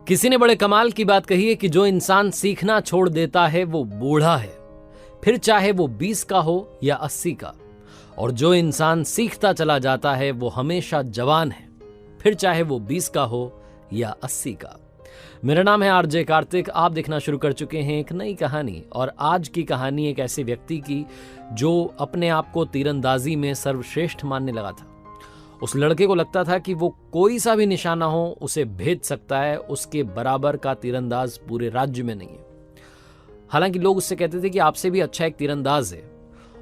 किसी ने बड़े कमाल की बात कही है कि जो इंसान सीखना छोड़ देता है वो बूढ़ा है, फिर चाहे वो 20 का हो या 80 का। और जो इंसान सीखता चला जाता है वो हमेशा जवान है, फिर चाहे वो 20 का हो या 80 का। मेरा नाम है आरजे कार्तिक। आप देखना शुरू कर चुके हैं एक नई कहानी, और आज की कहानी एक ऐसे व्यक्ति की जो अपने आप को तीरंदाजी में सर्वश्रेष्ठ मानने लगा था। उस लड़के को लगता था कि वो कोई सा भी निशाना हो उसे भेद सकता है, उसके बराबर का तीरंदाज पूरे राज्य में नहीं है। हालांकि लोग उससे कहते थे कि आपसे भी अच्छा एक तीरंदाज है,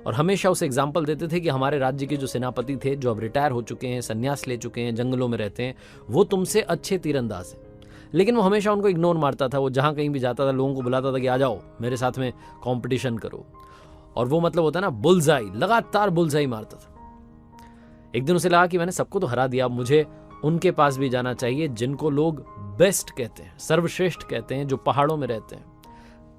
और हमेशा उसे एग्जाम्पल देते थे कि हमारे राज्य के जो सेनापति थे, जो अब रिटायर हो चुके हैं, संन्यास ले चुके हैं, जंगलों में रहते हैं, वो तुमसे अच्छे तीरंदाज हैं। लेकिन वो हमेशा उनको इग्नोर मारता था। वो जहाँ कहीं भी जाता था लोगों को बुलाता था कि आ जाओ मेरे साथ में कॉम्पिटिशन करो, और वो मतलब होता है ना बुलजाई, लगातार बुलजाई मारता था। एक दिन उसे लगा कि मैंने सबको तो हरा दिया, अब मुझे उनके पास भी जाना चाहिए जिनको लोग बेस्ट कहते हैं, सर्वश्रेष्ठ कहते हैं, जो पहाड़ों में रहते हैं।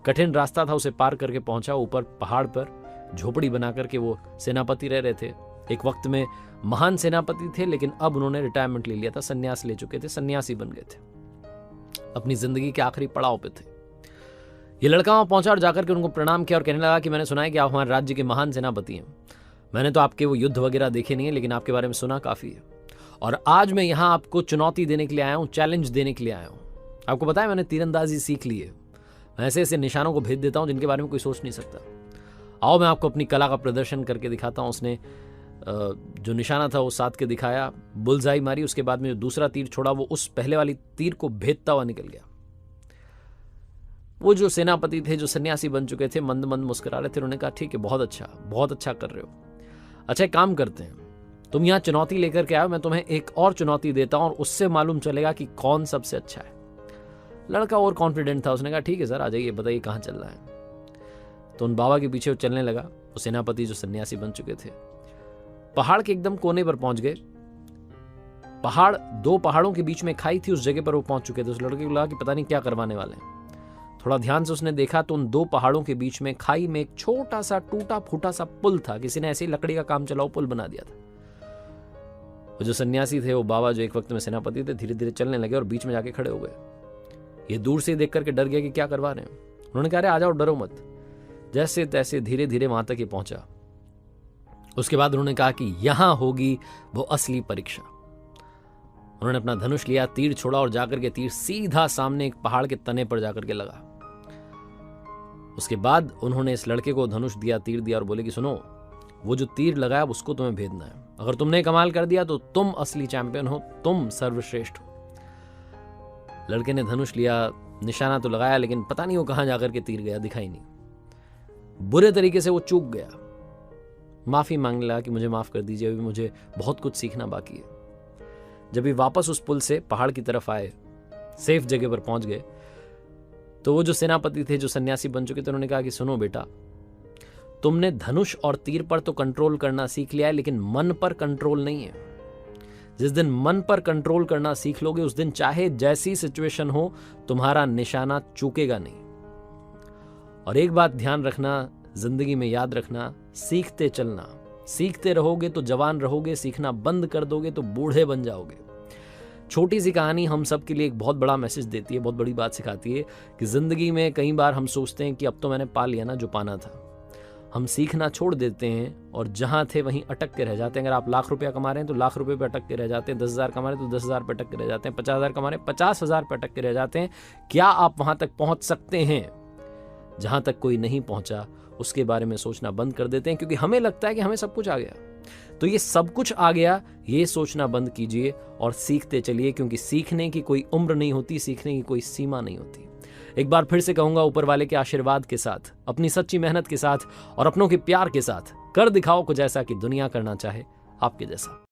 कठिन रास्ता था, उसे पार करके पहुंचा ऊपर पहाड़ पर। झोपड़ी बना करके वो सेनापति रह रहे थे। एक वक्त में महान सेनापति थे, लेकिन अब उन्होंने रिटायरमेंट ले लिया था, संन्यास ले चुके थे, सन्यासी बन गए थे, अपनी जिंदगी के आखिरी पड़ाव पे थे। ये लड़का वहां पहुंचा और जाकर के उनको प्रणाम किया और कहने लगा कि मैंने सुना है कि आप हमारे राज्य के महान सेनापति हैं। मैंने तो आपके वो युद्ध वगैरह देखे नहीं है, लेकिन आपके बारे में सुना काफी है, और आज मैं यहाँ आपको चुनौती देने के लिए आया हूँ, चैलेंज देने के लिए आया हूँ। आपको पता है मैंने तीरंदाजी सीख ली है, मैं ऐसे ऐसे निशानों को भेद देता हूँ जिनके बारे में कोई सोच नहीं सकता। आओ मैं आपको अपनी कला का प्रदर्शन करके दिखाता हूँ। उसने जो निशाना था वो साध के दिखाया, बुलजाई मारी, उसके बाद में जो दूसरा तीर छोड़ा वो उस पहले वाली तीर को भेदता हुआ निकल गया। वो जो सेनापति थे, जो सन्यासी बन चुके थे, मंद मंद मुस्कुरा रहे थे। उन्होंने कहा ठीक है, बहुत अच्छा कर रहे हो। अच्छा एक काम करते हैं, तुम यहाँ चुनौती लेकर के आओ, मैं तुम्हें एक और चुनौती देता हूं और उससे मालूम चलेगा कि कौन सबसे अच्छा है। लड़का और कॉन्फिडेंट था, उसने कहा ठीक है सर, आ जाइए, बताइए कहाँ चल रहा है। तो उन बाबा के पीछे वो चलने लगा। वो सेनापति जो सन्यासी बन चुके थे, पहाड़ के एकदम कोने पर पहुंच गए। पहाड़, दो पहाड़ों के बीच में खाई थी, उस जगह पर वो पहुंच चुके थे। उस लड़के को लगा कि पता नहीं क्या करवाने वाले हैं। थोड़ा ध्यान से उसने देखा तो उन दो पहाड़ों के बीच में खाई में एक छोटा सा टूटा फूटा सा पुल था। किसी ने ऐसे ही लकड़ी का काम चलाओ पुल बना दिया था। वो जो सन्यासी थे, वो बाबा जो एक वक्त में सेनापति थे, धीरे धीरे चलने लगे और बीच में जाके खड़े हो गए। ये दूर से देख करके डर गया कि क्या करवा रहे हैं। उन्होंने कहा अरे आ जाओ, डरो मत। जैसे तैसे धीरे धीरे वहां तक ही पहुंचा। उसके बाद उन्होंने कहा कि यहां होगी वो असली परीक्षा। उन्होंने अपना धनुष लिया, तीर छोड़ा और जाकर के तीर सीधा सामने एक पहाड़ के तने पर जाकर के लगा। उसके बाद उन्होंने इस लड़के को धनुष दिया, तीर दिया और बोले कि सुनो, वो जो तीर लगाया उसको तुम्हें भेदना है। अगर तुमने कमाल कर दिया तो तुम असली चैंपियन हो, तुम सर्वश्रेष्ठ हो। लड़के ने धनुष लिया, निशाना तो लगाया, लेकिन पता नहीं वो कहां जाकर के तीर गया, दिखाई नहीं। बुरे तरीके से वो चूक गया। माफी मांगने लगा कि मुझे माफ कर दीजिए, अभी मुझे बहुत कुछ सीखना बाकी है। जब ये वापस उस पुल से पहाड़ की तरफ आए, सेफ जगह पर पहुंच गए, तो वो जो सेनापति थे, जो सन्यासी बन चुके थे, उन्होंने कहा कि सुनो बेटा, तुमने धनुष और तीर पर तो कंट्रोल करना सीख लिया है, लेकिन मन पर कंट्रोल नहीं है। जिस दिन मन पर कंट्रोल करना सीख लोगे, उस दिन चाहे जैसी सिचुएशन हो, तुम्हारा निशाना चूकेगा नहीं। और एक बात ध्यान रखना, जिंदगी में याद रखना, सीखते चलना। सीखते रहोगे तो जवान रहोगे, सीखना बंद कर दोगे तो बूढ़े बन जाओगे। छोटी सी कहानी हम सब के लिए एक बहुत बड़ा मैसेज देती है, बहुत बड़ी बात सिखाती है कि जिंदगी में कई बार हम सोचते हैं कि अब तो मैंने पा लिया ना जो पाना था। हम सीखना छोड़ देते हैं और जहां थे वहीं अटक के रह जाते हैं। अगर आप लाख रुपया कमा रहे हैं तो लाख रुपए पे अटक के रह जाते हैं, 10,000 कमा रहे हैं तो 10,000 पे अटक के रह जाते हैं, 50,000 कमा रहे हैं 50,000 पे अटक के रह जाते हैं। क्या आप वहां तक पहुंच सकते हैं जहां तक कोई नहीं पहुंचा? उसके बारे में सोचना बंद कर देते हैं, क्योंकि हमें लगता है कि हमें सब कुछ आ गया। तो ये सब कुछ आ गया, ये सोचना बंद कीजिए और सीखते चलिए, क्योंकि सीखने की कोई उम्र नहीं होती, सीखने की कोई सीमा नहीं होती। एक बार फिर से कहूंगा, ऊपर वाले के आशीर्वाद के साथ, अपनी सच्ची मेहनत के साथ और अपनों के प्यार के साथ कर दिखाओ कुछ ऐसा कि दुनिया करना चाहे आपके जैसा।